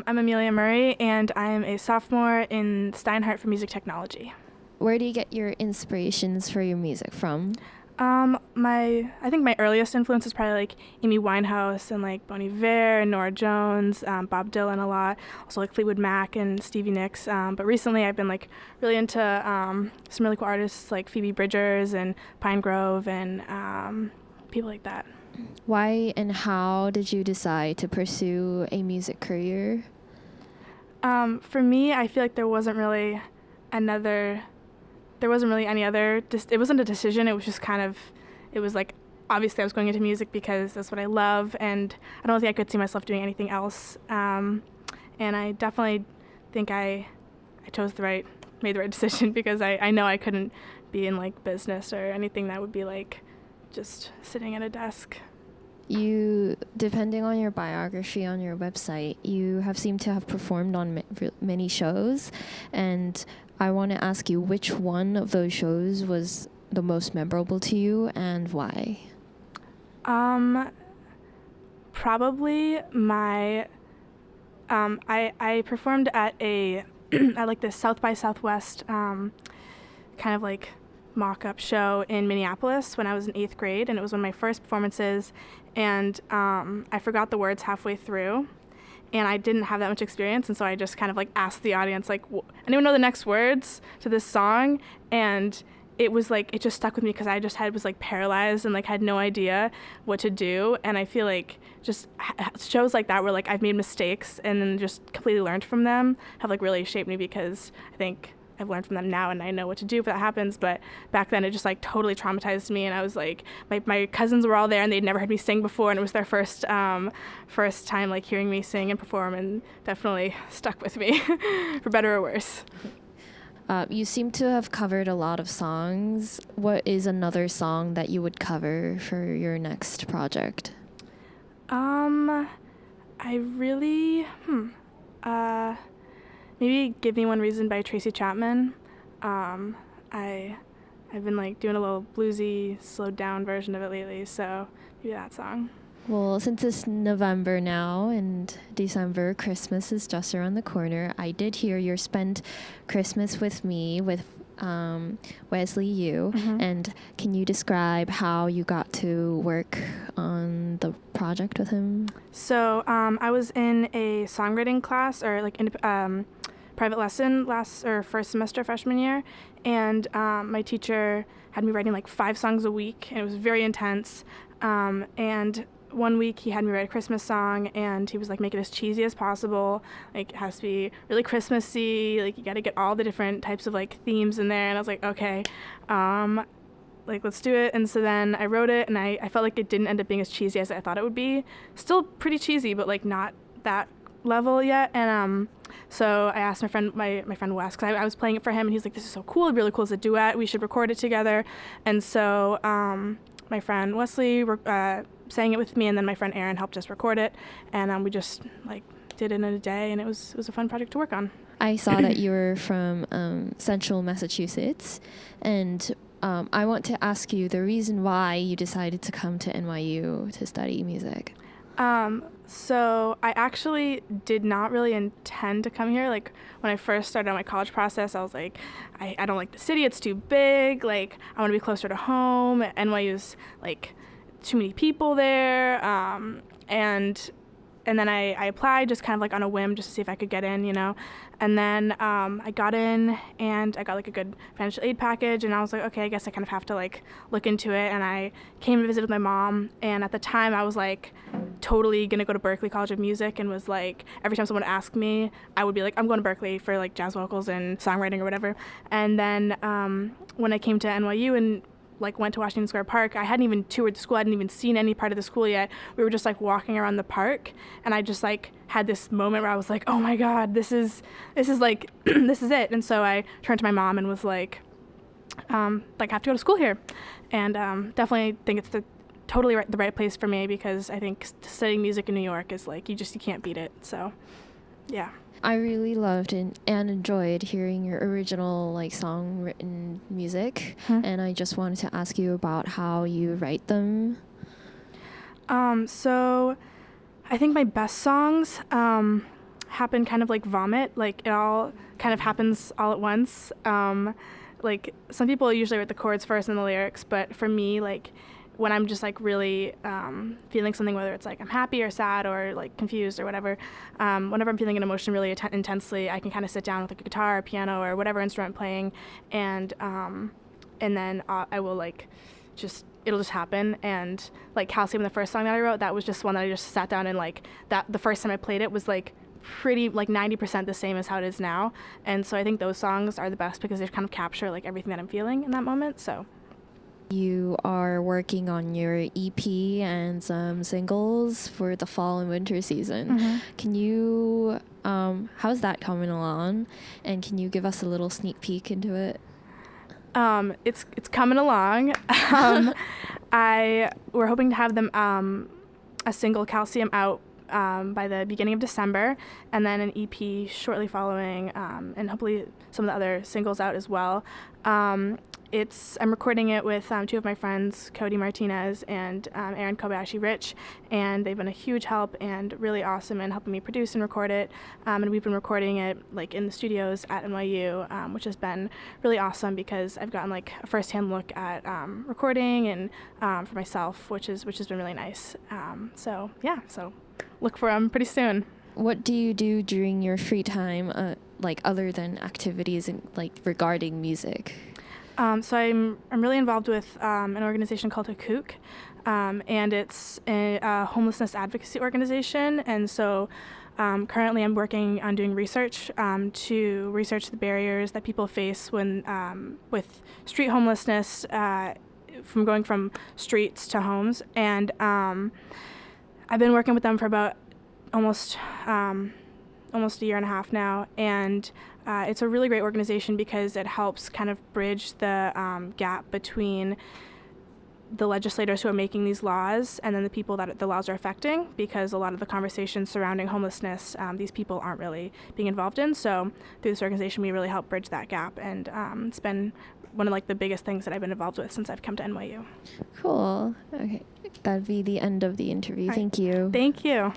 I'm Amelia Murray, and I am a sophomore in Steinhardt for music technology. Where do you get your inspirations for your music from? I think my earliest influence is probably like Amy Winehouse and like Bon Iver and Norah Jones, Bob Dylan a lot, also like Fleetwood Mac and Stevie Nicks. But recently I've been like really into some really cool artists like Phoebe Bridgers and Pine Grove and people like that. Why and how did you decide to pursue a music career? For me, I feel like there wasn't really any other, it wasn't a decision, it was just kind of, it was like, obviously I was going into music because that's what I love, and I don't think I could see myself doing anything else. And I definitely think I made the right decision because I know I couldn't be in like business or anything that would be like just sitting at a desk. You, depending on your biography on your website, you have seemed to have performed on many shows, and I want to ask you which one of those shows was the most memorable to you and why? Probably my, I performed at at like the South by Southwest kind of like mock-up show in Minneapolis when I was in 8th grade, and it was one of my first performances, and I forgot the words halfway through, and I didn't have that much experience, and so I just kind of like asked the audience like, anyone know the next words to this song? And it was like, it just stuck with me because I just was like paralyzed and like had no idea what to do. And I feel like just shows like that where like I've made mistakes and then just completely learned from them have like really shaped me, because I think I've learned from them now and I know what to do if that happens. But back then it just like totally traumatized me, and I was like, my cousins were all there and they'd never heard me sing before, and it was their first time like hearing me sing and perform, and definitely stuck with me for better or worse. You seem to have covered a lot of songs. What is another song that you would cover for your next project? I really, maybe Give Me One Reason by Tracy Chapman. I've been like doing a little bluesy, slowed down version of it lately, so maybe that song. Well, since it's November now and December, Christmas is just around the corner, I did hear you spent Christmas with me with Wesley Yu, and can you describe how you got to work on the project with him? So I was in a songwriting class, or like in private lesson first semester freshman year, and my teacher had me writing like 5 songs a week, and it was very intense. And one week he had me write a Christmas song, and he was like, make it as cheesy as possible, like it has to be really Christmassy, like you got to get all the different types of like themes in there. And I was like, okay, like let's do it. And so then I wrote it, and I felt like it didn't end up being as cheesy as I thought it would be. Still pretty cheesy, but like not that level yet. And so I asked my friend Wes, because I was playing it for him, and he's like, this is so cool, it'd be really cool as a duet, we should record it together. And so my friend Wesley sang it with me, and then my friend Aaron helped us record it, and we just like did it in a day, and it was a fun project to work on. I saw that you were from Central Massachusetts, and I want to ask you the reason why you decided to come to NYU to study music. So I actually did not really intend to come here. Like when I first started on my college process, I was like, I don't like the city, it's too big, like I want to be closer to home. NYU's like too many people there, and then I applied just kind of like on a whim just to see if I could get in, you know. And then I got in, and I got like a good financial aid package, and I was like, okay, I guess I kind of have to like look into it. And I came to visit with my mom, and at the time I was like totally gonna go to Berklee College of Music, and was like, every time someone asked me, I would be like, I'm going to Berklee for like jazz vocals and songwriting or whatever. And then when I came to NYU and like went to Washington Square Park, I hadn't even toured the school, I hadn't even seen any part of the school yet. We were just like walking around the park, and I just like had this moment where I was like, oh my God, this is like this is it. And so I turned to my mom and was like I have to go to school here. And definitely think it's totally the right place for me, because I think studying music in New York is like, you can't beat it. So yeah. I really loved and enjoyed hearing your original like song-written music, and I just wanted to ask you about how you write them. So I think my best songs happen kind of like vomit. Like it all kind of happens all at once. Like some people usually write the chords first and the lyrics, but for me, like when I'm just like really feeling something, whether it's like I'm happy or sad or like confused or whatever, whenever I'm feeling an emotion really intensely, I can kind of sit down with like a guitar or piano or whatever instrument I'm playing, and then I will like it'll just happen. And like Calcium, the first song that I wrote, that was just one that I just sat down and like that the first time I played it was like pretty like 90% the same as how it is now. And so I think those songs are the best because they kind of capture like everything that I'm feeling in that moment. So you are working on your EP and some singles for the fall and winter season. Can you how's that coming along, and can you give us a little sneak peek into it? It's coming along. We're hoping to have them a single, Calcium, out by the beginning of December, and then an EP shortly following, and hopefully some of the other singles out as well. I'm recording it with two of my friends, Cody Martinez and Aaron Kobayashi Rich, and they've been a huge help and really awesome in helping me produce and record it. And we've been recording it like in the studios at NYU, which has been really awesome because I've gotten like a first-hand look at recording and for myself, which has been really nice. So look for them pretty soon. What do you do during your free time, like other than activities and like regarding music? So I'm really involved with an organization called acoustic, and it's a homelessness advocacy organization. And so currently I'm working on doing research to research the barriers that people face when with street homelessness, from going from streets to homes. And I've been working with them for about almost a year and a half now, and it's a really great organization because it helps kind of bridge the gap between the legislators who are making these laws and then the people that the laws are affecting, because a lot of the conversations surrounding homelessness, these people aren't really being involved in. So through this organization, we really help bridge that gap, and it's been one of like the biggest things that I've been involved with since I've come to NYU. Cool. Okay, that'd be the end of the interview. Thank you. Thank you.